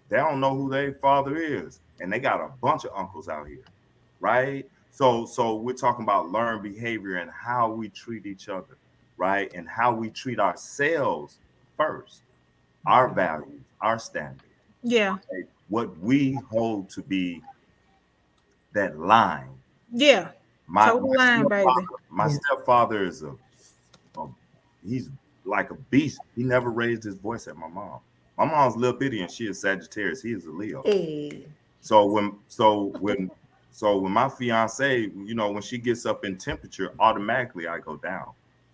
they don't know who their father is, and they got a bunch of uncles out here, right? So we're talking about learned behavior and how we treat each other, right? And how we treat ourselves first, our values, our standards. Yeah. Right? What we hold to be that line. Yeah. My stepfather is he's like a beast. He never raised his voice at my mom. My mom's a little bitty and she is Sagittarius. He is a Leo. Hey. So when my fiance, when she gets up in temperature, automatically I go down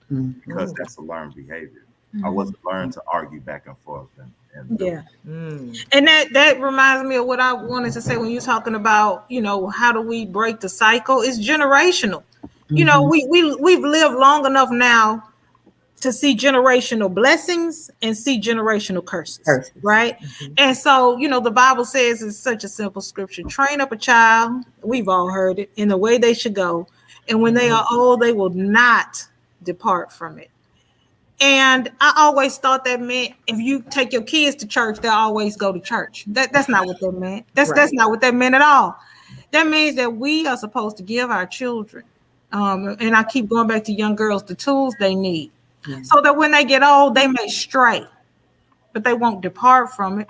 because that's a learned behavior. I wasn't learned to argue back and forth. And that reminds me of what I wanted to say when you're talking about, how do we break the cycle? It's generational. We've lived long enough now to see generational blessings and see generational curses. Right? And so, the Bible says it's such a simple scripture. Train up a child, we've all heard it, in the way they should go. And when they are old, they will not depart from it. And I always thought that meant if you take your kids to church, they'll always go to church. That's not what that meant. That's not what that meant at all. That means that we are supposed to give our children, and I keep going back to young girls, the tools they need, so that when they get old, they may stray, but they won't depart from it.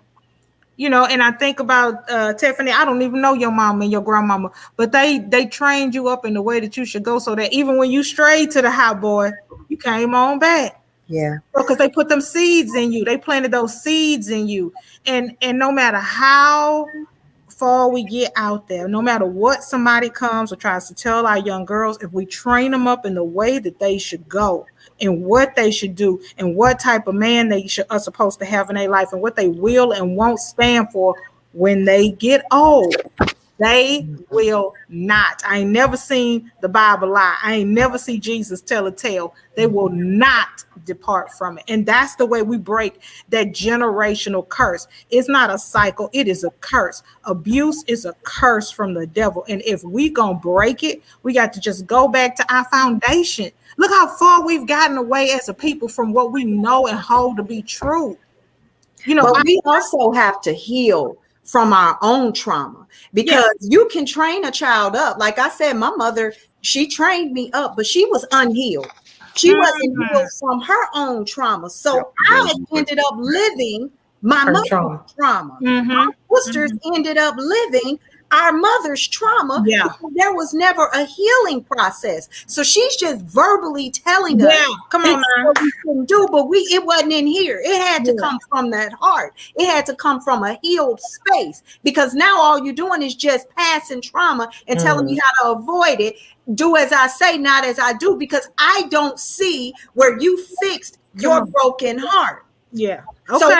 And I think about Tiffany. I don't even know your mom and your grandmama, but they trained you up in the way that you should go, so that even when you strayed to the hot boy, you came on back. Yeah. Because they put them seeds in you. They planted those seeds in you. And no matter how far we get out there, no matter what somebody comes or tries to tell our young girls, if we train them up in the way that they should go and what they should do and what type of man they are supposed to have in their life and what they will and won't stand for when they get old, they will not. I ain't never seen the Bible lie. I ain't never see Jesus tell a tale. They will not depart from it. And that's the way we break that generational curse. It's not a cycle. It is a curse. Abuse is a curse from the devil. And if we gonna break it, we got to just go back to our foundation. Look how far we've gotten away as a people from what we know and hold to be true. But we also have to heal from our own trauma, because you can train a child up. Like I said, my mother, she trained me up, but she was unhealed. She wasn't healed from her own trauma. So I ended up living my mother's trauma. My sisters ended up living our mother's trauma. There was never a healing process. So she's just verbally telling us, come on, what we can do, but it wasn't in here. It had to come from that heart. It had to come from a healed space, because now all you're doing is just passing trauma and telling me how to avoid it. Do as I say, not as I do, because I don't see where you fixed your broken heart. So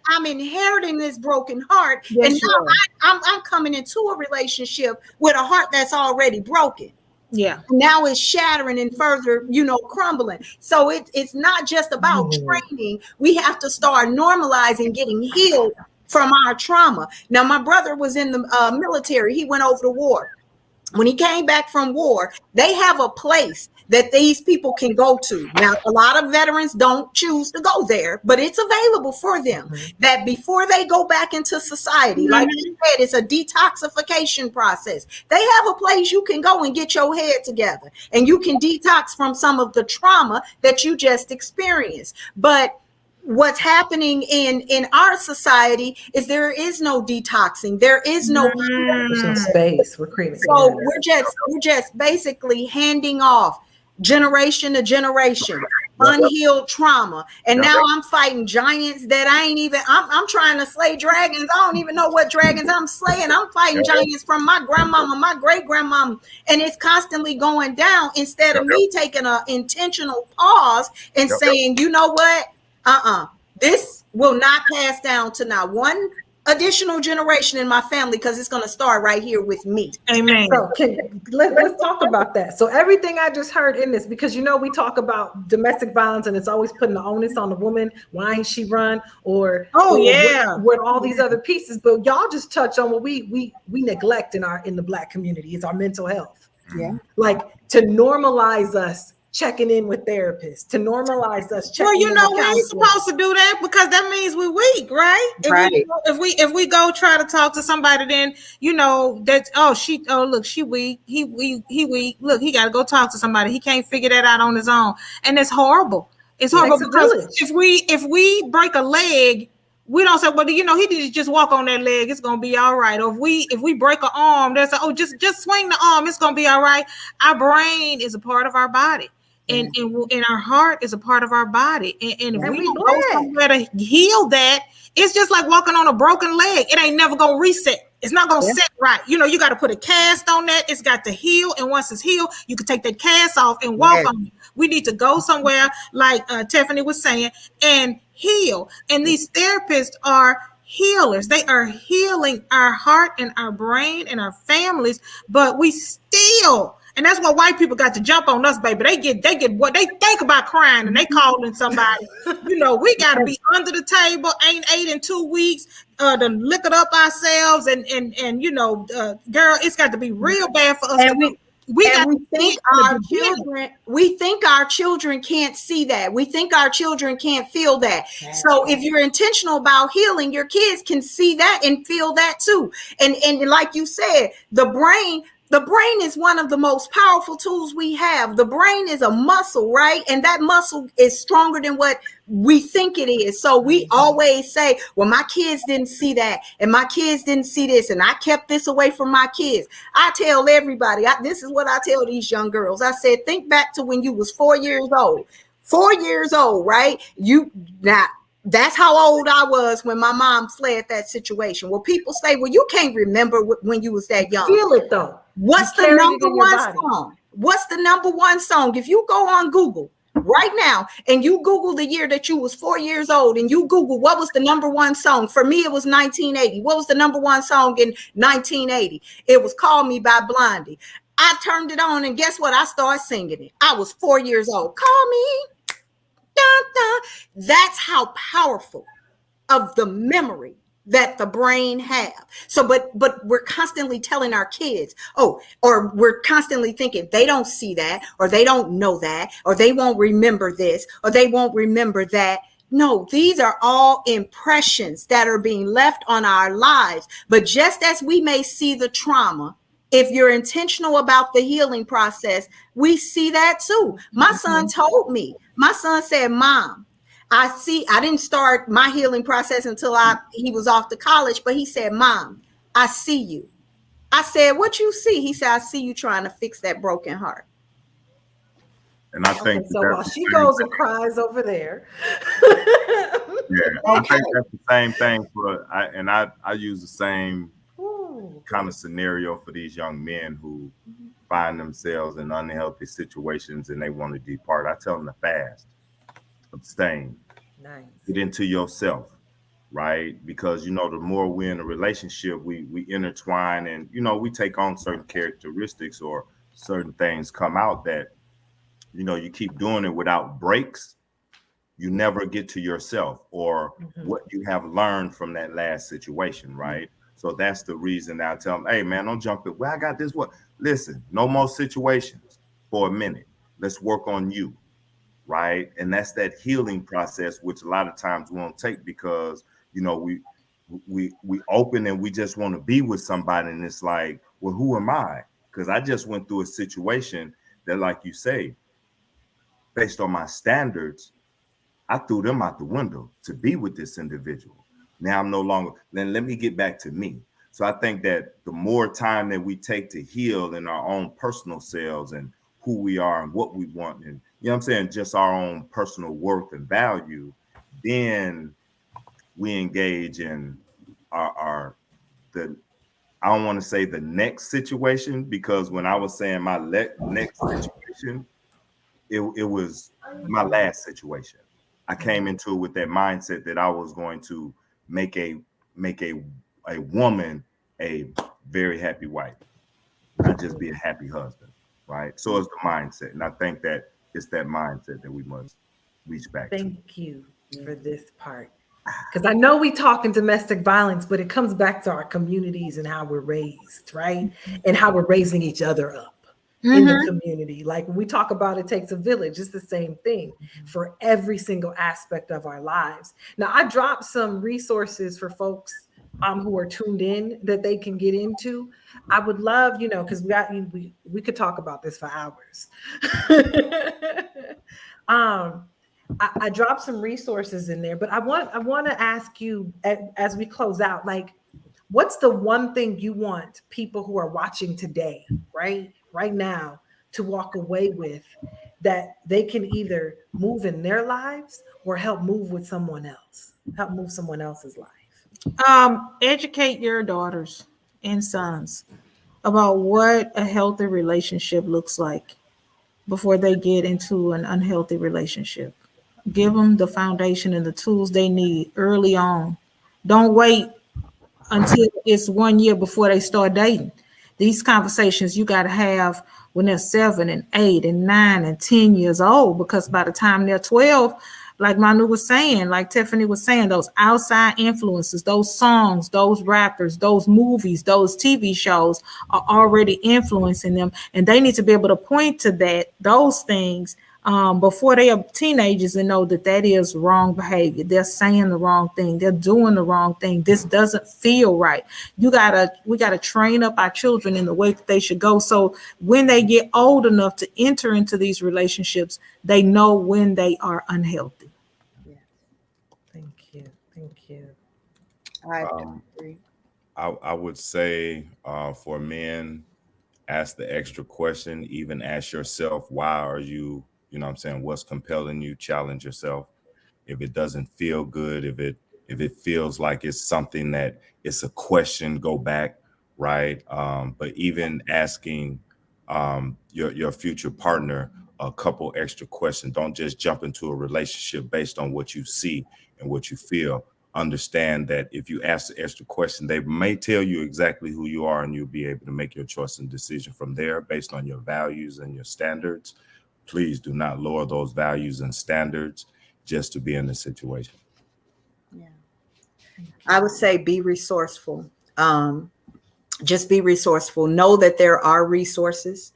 I'm inheriting this broken heart, and now I'm coming into a relationship with a heart that's already broken. Now it's shattering and further, crumbling. So it's not just about training. We have to start normalizing getting healed from our trauma. Now, my brother was in the military. He went over to war. when he came back from war, they have a place that these people can go to. Now, a lot of veterans don't choose to go there, but it's available for them that before they go back into society, like you said, it's a detoxification process. They have a place you can go and get your head together and you can detox from some of the trauma that you just experienced. But what's happening in our society is there is no detoxing. There is no There's no space. We're creating. so we're just basically handing off generation to generation unhealed trauma. And now I'm fighting giants that I ain't even I'm trying to slay dragons. I don't even know what dragons I'm slaying. I'm fighting giants from my grandmama, my great grandmama, and it's constantly going down instead of me taking an intentional pause and saying, you know what? This will not pass down to not one additional generation in my family because it's going to start right here with me. Amen. So let's talk about that. So everything I just heard in this, because we talk about domestic violence and it's always putting the onus on the woman. Why ain't she run? Or what all these other pieces. But y'all just touch on what we neglect in the Black community. It's our mental health. Yeah. Like to normalize us checking in with therapists, to normalize us checking in with we ain't supposed to do that because that means we're weak, right? If we go try to talk to somebody, then look, she weak, he weak. Look, he got to go talk to somebody. He can't figure that out on his own, and it's horrible. It's horrible because if we break a leg, we don't say, well, he did just walk on that leg, it's gonna be all right. Or if we break an arm, there's just swing the arm, it's gonna be all right. Our brain is a part of our body. And our heart is a part of our body. And if we don't go somewhere to heal that, it's just like walking on a broken leg. It ain't never going to reset. It's not going to set right. You got to put a cast on that. It's got to heal. And once it's healed, you can take that cast off and walk on it. We need to go somewhere, like Tiffany was saying, and heal. And these therapists are healers. They are healing our heart and our brain and our families, but we still... And that's why white people got to jump on us, baby. They get what they think about crying and they calling somebody. We got to be under the table, ain't ate in 2 weeks, to lick it up ourselves. And girl, it's got to be real bad for us. And we think our children can't see that. We think our children can't feel that. So if you're intentional about healing, your kids can see that and feel that too. And like you said, the brain is one of the most powerful tools we have. The brain is a muscle, right? And that muscle is stronger than what we think it is. So we always say, well, my kids didn't see that. And my kids didn't see this. And I kept this away from my kids. I tell everybody, this is what I tell these young girls. I said, think back to when you was 4 years old. 4 years old, right? That's how old I was when my mom fled that situation. Well, people say, well, you can't remember when you was that young. Feel it though. What's the number one song? What's the number one song? If you go on Google right now and you Google the year that you was 4 years old and you Google what was the number one song, for me it was 1980. What was the number one song in 1980? It was Call Me by Blondie. I turned it on and guess what? I started singing it. I was 4 years old. Call me. Dun, dun. That's how powerful of the memory that the brain have. So, but we're constantly telling our kids, or we're constantly thinking they don't see that, or they don't know that, or they won't remember this, or they won't remember that. No, these are all impressions that are being left on our lives. But just as we may see the trauma, if you're intentional about the healing process, we see that too. My son told me, my son said, Mom, I didn't start my healing process until he was off to college, but he said, Mom, I see you. I said, what you see? He said, I see you trying to fix that broken heart. And I think so while she goes and cries over there. I think that's the same thing I use the same kind of scenario for these young men who find themselves in unhealthy situations and they want to depart. I tell them to fast. Abstain. Nice. Get into yourself, right? Because the more we're in a relationship, we intertwine and we take on certain characteristics or certain things come out that you keep doing it without breaks. You never get to yourself or what you have learned from that last situation, right? So that's the reason I tell them, hey man, don't jump it. Well, I got this one. Listen, no more situations for a minute. Let's work on you. Right. And that's that healing process, which a lot of times won't take because, you know, we open and we just want to be with somebody. And it's like, well, who am I? Because I just went through a situation that, like you say, based on my standards, I threw them out the window to be with this individual. Now I'm no longer, then let me get back to me. So I think that the more time that we take to heal in our own personal selves and who we are and what we want, and you know what I'm saying, just our own personal worth and value, then we engage in I don't want to say the next situation, because when I was saying my next situation, it was my last situation. I came into it with that mindset that I was going to make a woman a very happy wife, not just be a happy husband, right? So it's the mindset, and I think that it's that mindset that we must reach back to. Thank you for this part, because I know we talk in domestic violence, but it comes back to our communities and how we're raised, right? And how we're raising each other up in the community. Like when we talk about it takes a village, it's the same thing for every single aspect of our lives. Now, I dropped some resources for folks who are tuned in that they can get into. I would love, you know, because we could talk about this for hours. I dropped some resources in there, but I want to ask you as we close out, like, what's the one thing you want people who are watching today, right now, to walk away with that they can either move in their lives or help move someone else's life? Educate your daughters and sons about what a healthy relationship looks like before they get into an unhealthy relationship. Give them the foundation and the tools they need early on. Don't wait until it's 1 year before they start dating. These conversations you got to have when they're 7 and 8 and 9 and 10 years old, because by the time they're 12, like Manu was saying, like Tiffany was saying, those outside influences, those songs, those rappers, those movies, those TV shows are already influencing them. And they need to be able to point to those things before they are teenagers and know that is wrong behavior. They're saying the wrong thing. They're doing the wrong thing. This doesn't feel right. We gotta train up our children in the way that they should go. So when they get old enough to enter into these relationships, they know when they are unhealthy. Yeah. Thank you. I would say for men, ask the extra question, even ask yourself, why are you, you know what I'm saying, what's compelling you? Challenge yourself. If it doesn't feel good, if it feels like it's something that it's a question, go back, right? But even asking your future partner a couple extra questions. Don't just jump into a relationship based on what you see and what you feel. Understand that if you ask the extra question, they may tell you exactly who you are, and you'll be able to make your choice and decision from there based on your values and your standards. Please do not lower those values and standards just to be in the situation. Yeah. I would say be resourceful. Just be resourceful. Know that there are resources.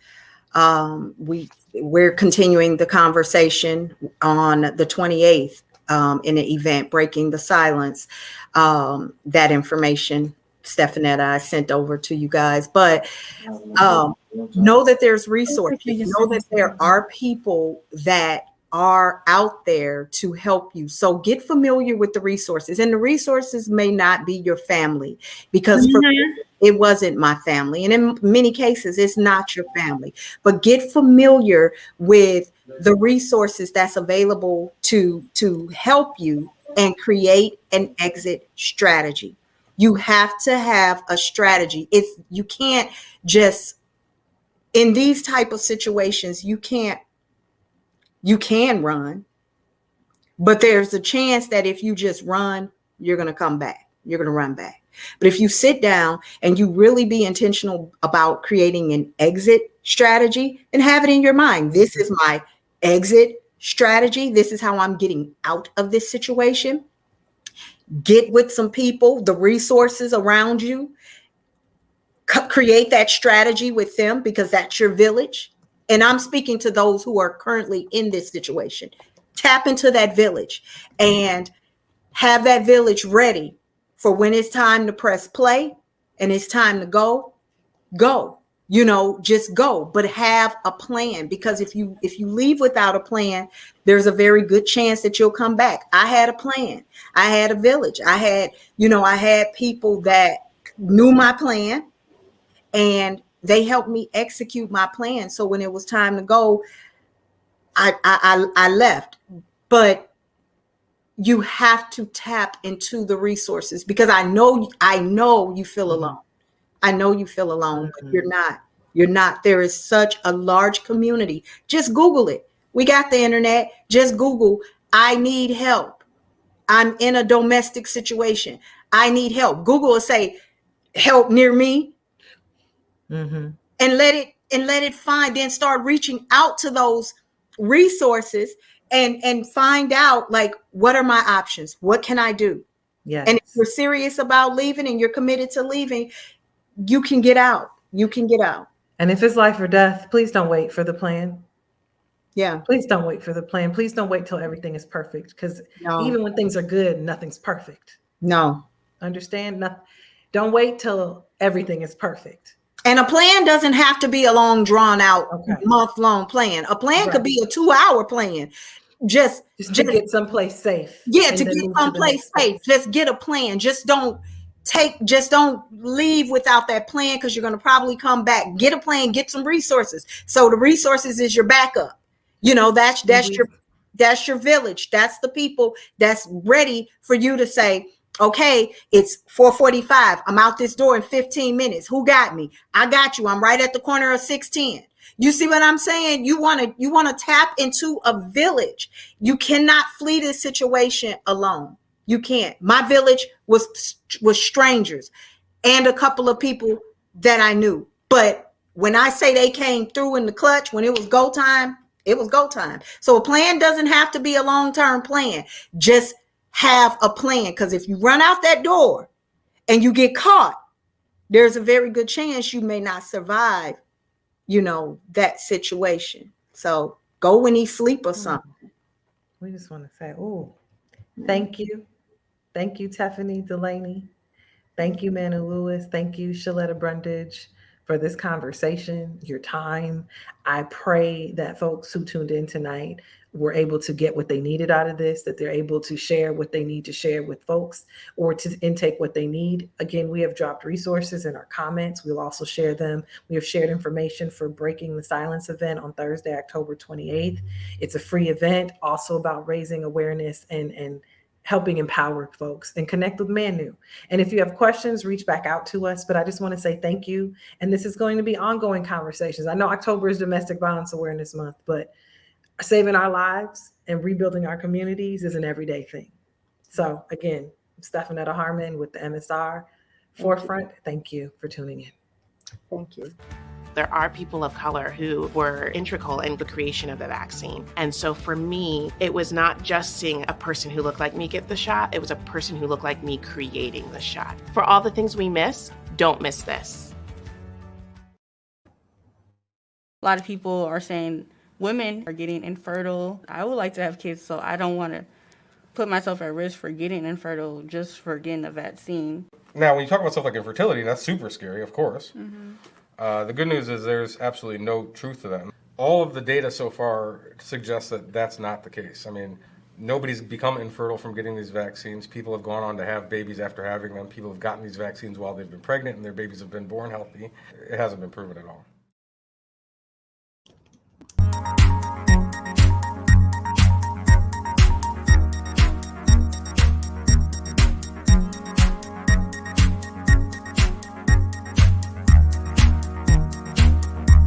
We're continuing the conversation on the 28th in an event, Breaking the Silence. That information, Stephenetta, I sent over to you guys. But know that there's resources. Know that there are people that are out there to help you. So get familiar with the resources. And the resources may not be your family, because for me, it wasn't my family. And in many cases, it's not your family. But get familiar with the resources that's available to help you and create an exit strategy. You have to have a strategy. You can't just, in these type of situations, you can run, but there's a chance that if you just run, you're going to come back. You're going to run back. But if you sit down and you really be intentional about creating an exit strategy and have it in your mind, this is my exit strategy. This is how I'm getting out of this situation. get with some people, the resources around you, create that strategy with them because that's your village. And I'm speaking to those who are currently in this situation. Tap into that village and have that village ready for when it's time to press play and it's time to go. Just go, but have a plan, because if you leave without a plan, there's a very good chance that you'll come back. I had a plan. I had a village. I had people that knew my plan and they helped me execute my plan. So when it was time to go, I left. But you have to tap into the resources, because I know you feel alone. I know you feel alone, but you're not. You're not. There is such a large community. Just Google it. We got the internet. Just Google, I need help. I'm in a domestic situation. I need help. Google will say, help near me. And let it find, then start reaching out to those resources and find out, like, what are my options? What can I do? Yes. And if you're serious about leaving and you're committed to leaving, you can get out. You can get out. And if it's life or death, please don't wait for the plan. Yeah. Please don't wait for the plan. Please don't wait till everything is perfect, because even when things are good, nothing's perfect. No. Understand? Don't wait till everything is perfect. And a plan doesn't have to be a long, drawn out, month-long plan. A plan could be a 2-hour plan. Just to get someplace safe. Yeah, to get someplace safe. Just get a plan. Just don't leave without that plan, because you're going to probably come back. Get a plan, get some resources. So the resources is your backup. That's your village. That's the people that's ready for you to say, okay, it's 4:45. I'm out this door in 15 minutes. Who got me? I got you. I'm right at the corner of 610. You see what I'm saying? You want to tap into a village. You cannot flee this situation alone. You can't. My village was strangers and a couple of people that I knew. But when I say they came through in the clutch, when it was go time, it was go time. So a plan doesn't have to be a long-term plan. Just have a plan, because if you run out that door and you get caught, there's a very good chance you may not survive, that situation. So go when he's asleep or something. We just want to say, thank you. Thank you, Tiffany Delaney. Thank you, Manu Lewis. Thank you, Sheletta Brundidge, for this conversation, your time. I pray that folks who tuned in tonight were able to get what they needed out of this, that they're able to share what they need to share with folks, or to intake what they need. Again, we have dropped resources in our comments. We'll also share them. We have shared information for Breaking the Silence event on Thursday, October 28th. It's a free event, also about raising awareness and helping empower folks, and connect with Manu. And if you have questions, reach back out to us. But I just want to say thank you. And this is going to be ongoing conversations. I know October is Domestic Violence Awareness Month, but saving our lives and rebuilding our communities is an everyday thing. So again, I'm Stephenetta Harmon with the MSR Forefront. Thank you for tuning in. Thank you. There are people of color who were integral in the creation of the vaccine. And so for me, it was not just seeing a person who looked like me get the shot, it was a person who looked like me creating the shot. For all the things we miss, don't miss this. A lot of people are saying women are getting infertile. I would like to have kids, so I don't want to put myself at risk for getting infertile just for getting a vaccine. Now, when you talk about stuff like infertility, that's super scary, of course. The good news is there's absolutely no truth to that. All of the data so far suggests that that's not the case. I mean, nobody's become infertile from getting these vaccines. People have gone on to have babies after having them. People have gotten these vaccines while they've been pregnant and their babies have been born healthy. It hasn't been proven at all.